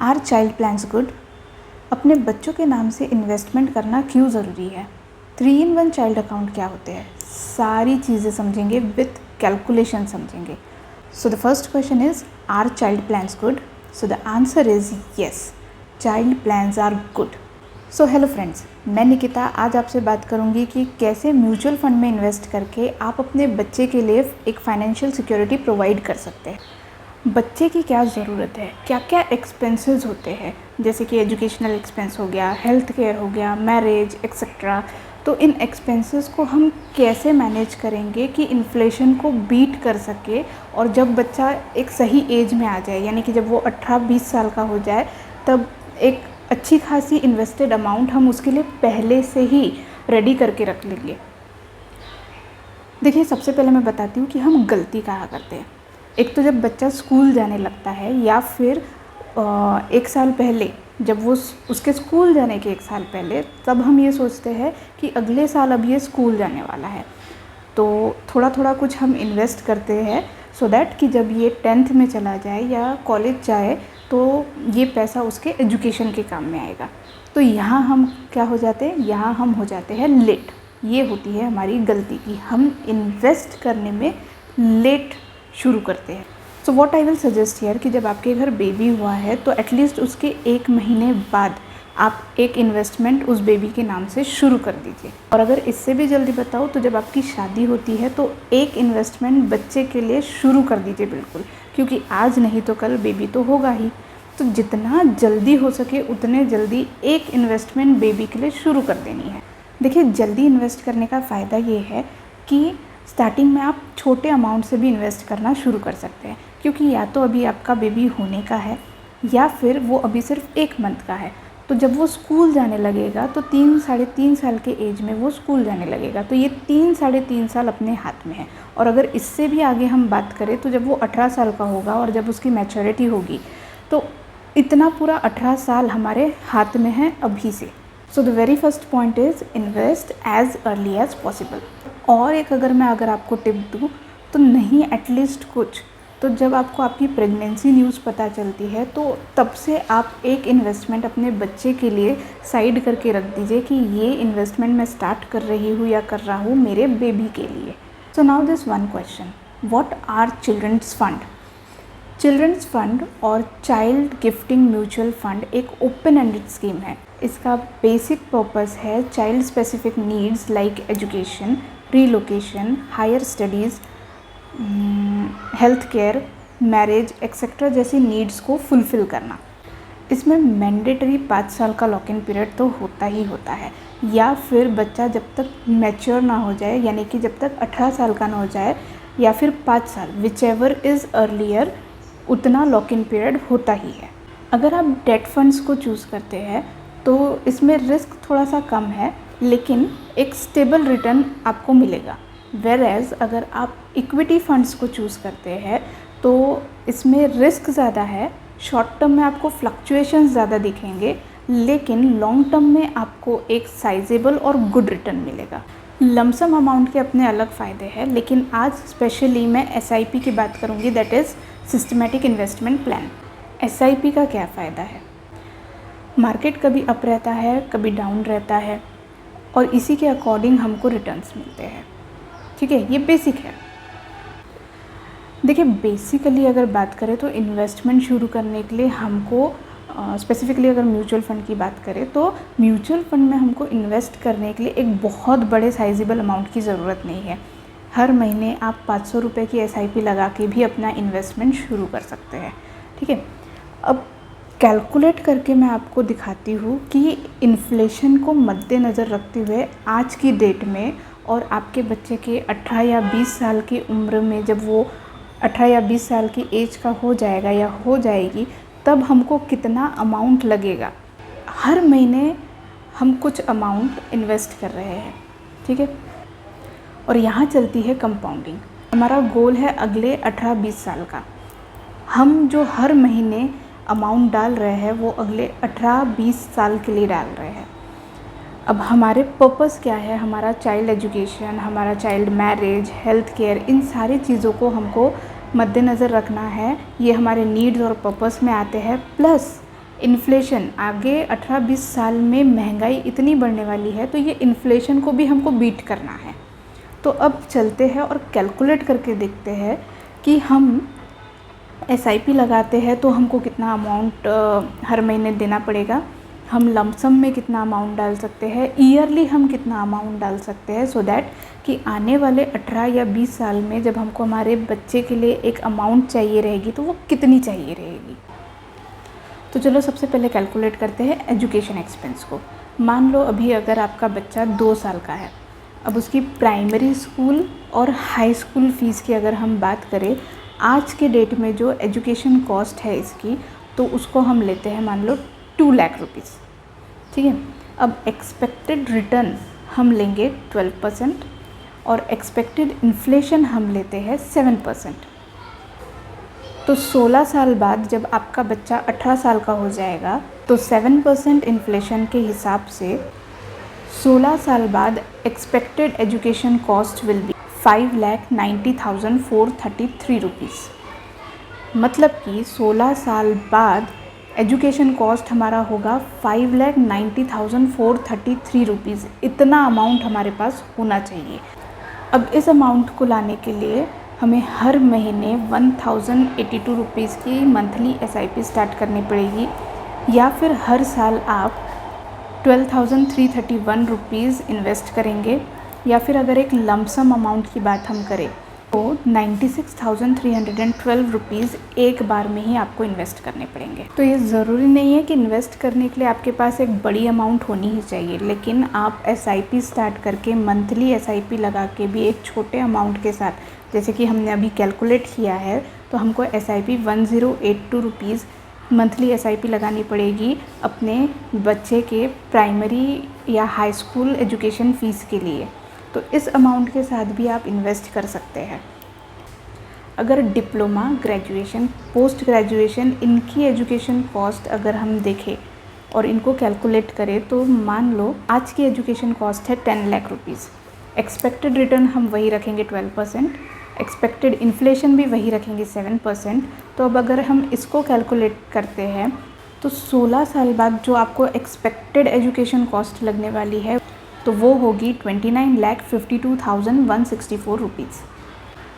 Are child plans good? अपने बच्चों के नाम से इन्वेस्टमेंट करना क्यों ज़रूरी है? 3-in-1 चाइल्ड अकाउंट क्या होते हैं, सारी चीज़ें समझेंगे, विथ कैलकुलेशन समझेंगे। So the first question is, are child plans good? So the answer is yes, child plans are good. So hello friends, मैं निकिता आज आपसे बात करूंगी कि कैसे म्यूचुअल फंड में इन्वेस्ट करके आप अपने बच्चे के लिए एक फाइनेंशियल सिक्योरिटी प्रोवाइड कर सकते हैं। बच्चे की क्या ज़रूरत है, क्या क्या एक्सपेंसेस होते हैं, जैसे कि एजुकेशनल एक्सपेंस हो गया, हेल्थ केयर हो गया, मैरिज एक्सेट्रा। तो इन एक्सपेंसेस को हम कैसे मैनेज करेंगे कि इन्फ्लेशन को बीट कर सके, और जब बच्चा एक सही एज में आ जाए, यानी कि जब वो 18-20 साल का हो जाए, तब एक अच्छी खासी इन्वेस्टेड अमाउंट हम उसके लिए पहले से ही रेडी करके रख लेंगे। देखिए, सबसे पहले मैं बताती हूँ कि हम गलती कहाँ करते हैं। एक तो जब बच्चा स्कूल जाने लगता है, या फिर 1 साल पहले, जब वो उसके स्कूल जाने के 1 साल पहले, तब हम ये सोचते हैं कि अगले साल अब ये स्कूल जाने वाला है, तो थोड़ा थोड़ा कुछ हम इन्वेस्ट करते हैं, सो दैट कि जब ये 10th में चला जाए या कॉलेज जाए तो ये पैसा उसके एजुकेशन के काम में आएगा। तो यहाँ हम क्या हो जाते हैं, यहाँ हम हो जाते हैं लेट। ये होती है हमारी गलती कि हम इन्वेस्ट करने में लेट शुरू करते हैं। So what I will suggest here कि जब आपके घर बेबी हुआ है तो एटलीस्ट उसके 1 महीने बाद आप एक इन्वेस्टमेंट उस बेबी के नाम से शुरू कर दीजिए। और अगर इससे भी जल्दी बताओ तो जब आपकी शादी होती है तो एक इन्वेस्टमेंट बच्चे के लिए शुरू कर दीजिए बिल्कुल, क्योंकि आज नहीं तो कल बेबी तो होगा ही। तो जितना जल्दी हो सके उतने जल्दी एक इन्वेस्टमेंट बेबी के लिए शुरू कर देनी है। देखिए, जल्दी इन्वेस्ट करने का फ़ायदा ये है कि स्टार्टिंग में आप छोटे अमाउंट से भी इन्वेस्ट करना शुरू कर सकते हैं, क्योंकि या तो अभी आपका बेबी होने का है या फिर वो अभी सिर्फ 1 मंथ का है। तो जब वो स्कूल जाने लगेगा तो 3-3.5 साल के एज में वो स्कूल जाने लगेगा, तो ये 3-3.5 साल अपने हाथ में है। और अगर इससे भी आगे हम बात करें तो जब वो 18 साल का होगा और जब उसकी मैच्योरिटी होगी, तो इतना पूरा 18 साल हमारे हाथ में है अभी से। So the very first point is invest as early as possible. और एक अगर आपको टिप दूँ तो नहीं, एटलीस्ट कुछ तो जब आपको आपकी प्रेगनेंसी न्यूज़ पता चलती है तो तब से आप एक इन्वेस्टमेंट अपने बच्चे के लिए साइड करके रख दीजिए कि ये इन्वेस्टमेंट मैं स्टार्ट कर रही हूँ या कर रहा हूँ मेरे बेबी के लिए। So now this one question, what are children's fund? Children's fund और चाइल्ड गिफ्टिंग म्यूचुअल फंड एक ओपन एंडेड स्कीम है। इसका बेसिक पर्पस है child specific needs like education, relocation, higher studies, health care, marriage etcetera जैसी needs को fulfil करना। इसमें mandatory 5 साल का लॉक इन पीरियड तो होता ही होता है, या फिर बच्चा जब तक मैच्योर ना हो जाए, यानी कि जब तक 18 साल का ना हो जाए, या फिर 5 साल, विच एवर इज़ अर्लियर, उतना लॉक इन पीरियड होता ही है। अगर आप डेट फंड्स को चूज़ करते हैं तो इसमें रिस्क थोड़ा सा कम है, लेकिन एक स्टेबल रिटर्न आपको मिलेगा। वेर एज़ अगर आप इक्विटी फंड्स को चूज़ करते हैं तो इसमें रिस्क ज़्यादा है, शॉर्ट टर्म में आपको फ्लक्चुएशंस ज़्यादा दिखेंगे, लेकिन लॉन्ग टर्म में आपको एक साइजेबल और गुड रिटर्न मिलेगा। लमसम अमाउंट के अपने अलग फ़ायदे हैं, लेकिन आज स्पेशली मैं SIP की बात करूँगी, that is systematic investment plan. SIP का क्या फ़ायदा है? मार्केट कभी अप रहता है, कभी डाउन रहता है, और इसी के अकॉर्डिंग हमको रिटर्न्स मिलते हैं। ठीक है, ये बेसिक है। देखिए, बेसिकली अगर बात करें तो इन्वेस्टमेंट शुरू करने के लिए हमको स्पेसिफिकली अगर म्यूचुअल फ़ंड की बात करें तो म्यूचुअल फ़ंड में हमको इन्वेस्ट करने के लिए एक बहुत बड़े साइजेबल अमाउंट की ज़रूरत नहीं है। हर महीने आप 500 रुपये की SIP लगा के भी अपना इन्वेस्टमेंट शुरू कर सकते हैं। ठीक है, अब कैलकुलेट करके मैं आपको दिखाती हूँ कि इन्फ्लेशन को मद्देनज़र रखते हुए आज की डेट में और आपके बच्चे के 18 या 20 साल की उम्र में, जब वो 18 या 20 साल की एज का हो जाएगा या हो जाएगी, तब हमको कितना अमाउंट लगेगा। हर महीने हम कुछ अमाउंट इन्वेस्ट कर रहे हैं। ठीक है, और यहाँ चलती है कंपाउंडिंग। हमारा गोल है अगले 18-20 साल का। हम जो हर महीने अमाउंट डाल रहे हैं वो अगले 18-20 साल के लिए डाल रहे हैं। अब हमारे पर्पस क्या है? हमारा चाइल्ड एजुकेशन, हमारा चाइल्ड मैरिज, हेल्थ केयर, इन सारी चीज़ों को हमको मद्देनज़र रखना है। ये हमारे नीड्स और पर्पस में आते हैं। प्लस इन्फ्लेशन आगे 18-20 साल में महंगाई इतनी बढ़ने वाली है, तो ये इन्फ्लेशन को भी हमको बीट करना है। तो अब चलते हैं और कैलकुलेट करके देखते हैं कि हम एसआईपी लगाते हैं तो हमको कितना अमाउंट हर महीने देना पड़ेगा, हम लमसम में कितना अमाउंट डाल सकते हैं, ईयरली हम कितना अमाउंट डाल सकते हैं, सो दैट कि आने वाले 18 या 20 साल में जब हमको हमारे बच्चे के लिए एक अमाउंट चाहिए रहेगी तो वो कितनी चाहिए रहेगी। तो चलो सबसे पहले कैलकुलेट करते हैं एजुकेशन एक्सपेंस को। मान लो अभी अगर आपका बच्चा 2 साल का है, अब उसकी प्राइमरी स्कूल और हाई स्कूल फ़ीस की अगर हम बात करें, आज के डेट में जो एजुकेशन कॉस्ट है इसकी, तो उसको हम लेते हैं मान लो 2 लाख रुपीज़, ठीक है। अब एक्सपेक्टेड रिटर्न हम लेंगे 12% और एक्सपेक्टेड इन्फ्लेशन हम लेते हैं 7%। तो 16 साल बाद जब आपका बच्चा 18 साल का हो जाएगा तो 7% इन्फ्लेशन के हिसाब से 16 साल बाद expected education cost will be 5,90,433 rupees. मतलब कि 16 साल बाद एजुकेशन कॉस्ट हमारा होगा 5,90,433 रुपीज़। इतना अमाउंट हमारे पास होना चाहिए। अब इस अमाउंट को लाने के लिए हमें हर महीने 1,082 रुपीज़ की मंथली एसआईपी स्टार्ट करनी पड़ेगी, या फिर हर साल आप 12,331 रुपीज़ इन्वेस्ट करेंगे, या फिर अगर एक लमसम अमाउंट की बात हम करें तो 96,312 रुपीज़ एक बार में ही आपको इन्वेस्ट करने पड़ेंगे। तो ये ज़रूरी नहीं है कि इन्वेस्ट करने के लिए आपके पास एक बड़ी अमाउंट होनी ही चाहिए, लेकिन आप एसआईपी स्टार्ट करके मंथली एसआईपी लगा के भी एक छोटे अमाउंट के साथ, जैसे कि हमने अभी कैलकुलेट किया है, तो हमको एसआईपी 1082 रुपीज़ मंथली एसआईपी लगानी पड़ेगी अपने बच्चे के प्राइमरी या हाई स्कूल एजुकेशन फ़ीस के लिए। तो इस अमाउंट के साथ भी आप इन्वेस्ट कर सकते हैं। अगर डिप्लोमा, ग्रेजुएशन, पोस्ट ग्रेजुएशन, इनकी एजुकेशन कॉस्ट अगर हम देखें और इनको कैलकुलेट करें तो मान लो आज की एजुकेशन कॉस्ट है 10 लाख रुपीज़। एक्सपेक्टेड रिटर्न हम वही रखेंगे 12%, एक्सपेक्टेड इन्फ्लेशन भी वही रखेंगे 7%। तो अब अगर हम इसको कैलकुलेट करते हैं तो 16 साल बाद जो आपको एक्सपेक्टेड एजुकेशन कॉस्ट लगने वाली है तो वो होगी 29,52,164 रुपीज़।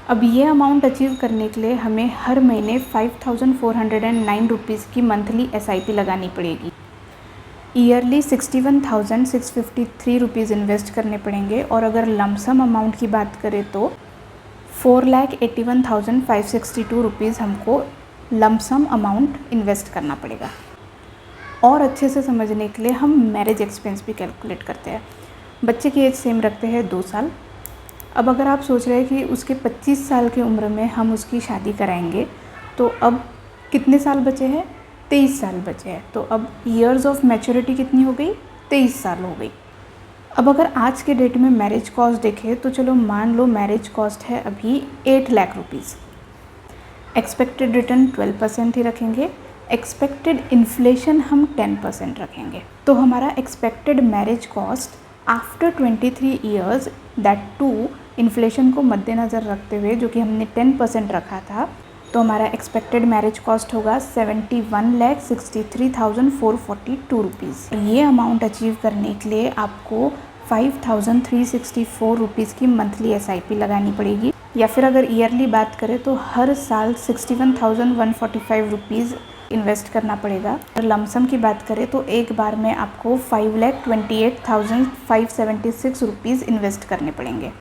अब ये अमाउंट अचीव करने के लिए हमें हर महीने 5,409 रुपीज़ की मंथली एसआईपी लगानी पड़ेगी। ईयरली 61,653 रुपीज़ इन्वेस्ट करने पड़ेंगे, और अगर लमसम अमाउंट की बात करें तो 4,81,562 रुपीज़ हमको लमसम अमाउंट इन्वेस्ट करना पड़ेगा। और अच्छे से समझने के लिए हम मैरिज एक्सपेंस भी कैलकुलेट करते हैं। बच्चे की एज सेम रखते हैं 2 साल। अब अगर आप सोच रहे हैं कि उसके 25 साल की उम्र में हम उसकी शादी कराएंगे, तो अब कितने साल बचे हैं? 23 साल बचे हैं। तो अब ईयर्स ऑफ मैच्योरिटी कितनी हो गई? 23 साल हो गई। अब अगर आज के डेट में मैरिज कॉस्ट देखें तो चलो मान लो मैरिज कॉस्ट है अभी 8 लाख रुपीज़। एक्सपेक्टेड रिटर्न 12% ही रखेंगे, एक्सपेक्टेड इन्फ्लेशन हम 10% रखेंगे। तो हमारा expected marriage cost after 23 years, that too inflation को मद्देनज़र रखते हुए, जो कि हमने 10% रखा था, तो हमारा एक्सपेक्टेड मैरिज कॉस्ट होगा 71,63,442 रुपीज़। ये अमाउंट अचीव करने के लिए आपको 5,364 रुपीज़ की मंथली एसआईपी लगानी पड़ेगी, या फिर अगर ईयरली बात करें तो हर साल 61,145 रुपीज़ इन्वेस्ट करना पड़ेगा। और लमसम की बात करें तो एक बार में आपको 5,28,576 रुपीज़ इन्वेस्ट करने पड़ेंगे।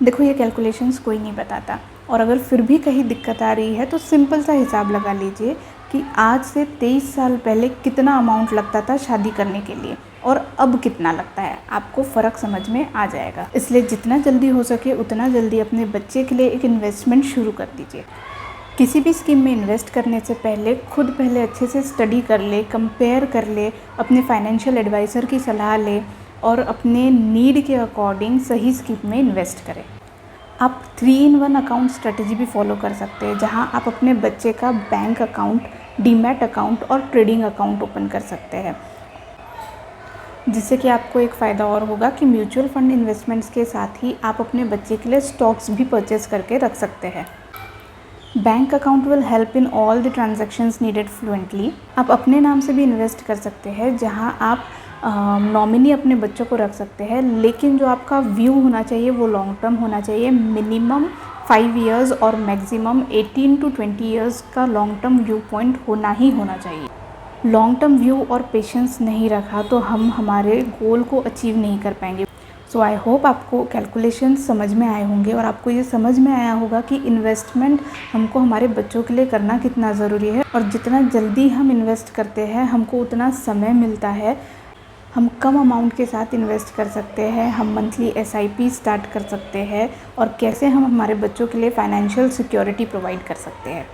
देखो ये कैलकुलेशंस कोई नहीं बताता, और अगर फिर भी कहीं दिक्कत आ रही है तो सिंपल सा हिसाब लगा लीजिए कि आज से 23 साल पहले कितना अमाउंट लगता था शादी करने के लिए और अब कितना लगता है, आपको फ़र्क समझ में आ जाएगा। इसलिए जितना जल्दी हो सके उतना जल्दी अपने बच्चे के लिए एक इन्वेस्टमेंट शुरू कर दीजिए। किसी भी स्कीम में इन्वेस्ट करने से पहले पहले अच्छे से स्टडी कर ले, कंपेयर कर ले, अपने फाइनेंशियल एडवाइज़र की सलाह ले और अपने नीड के अकॉर्डिंग सही स्कीम में इन्वेस्ट करें। आप 3-in-1 अकाउंट स्ट्रेटजी भी फॉलो कर सकते हैं, जहां आप अपने बच्चे का बैंक अकाउंट, डीमैट अकाउंट और ट्रेडिंग अकाउंट ओपन कर सकते हैं, जिससे कि आपको एक फ़ायदा और होगा कि म्यूचुअल फंड इन्वेस्टमेंट्स के साथ ही आप अपने बच्चे के लिए स्टॉक्स भी परचेज़ करके रख सकते हैं। Bank account will help in all the transactions needed fluently. आप अपने नाम से भी इन्वेस्ट कर सकते हैं, जहां आप नॉमिनी अपने बच्चों को रख सकते हैं, लेकिन जो आपका व्यू होना चाहिए वो लॉन्ग टर्म होना चाहिए। मिनिमम 5 इयर्स और मैक्सिमम 18 to 20 इयर्स का लॉन्ग टर्म व्यू पॉइंट होना ही होना चाहिए। लॉन्ग टर्म व्यू और पेशेंस नहीं रखा तो हम हमारे गोल को अचीव नहीं कर पाएंगे। सो आई होप आपको कैलकुलेशन समझ में आए होंगे और आपको ये समझ में आया होगा कि इन्वेस्टमेंट हमको हमारे बच्चों के लिए करना कितना ज़रूरी है, और जितना जल्दी हम इन्वेस्ट करते हैं हमको उतना समय मिलता है। हम कम अमाउंट के साथ इन्वेस्ट कर सकते हैं, हम मंथली SIP स्टार्ट कर सकते हैं, और कैसे हम हमारे बच्चों के लिए फाइनेंशियल सिक्योरिटी प्रोवाइड कर सकते हैं।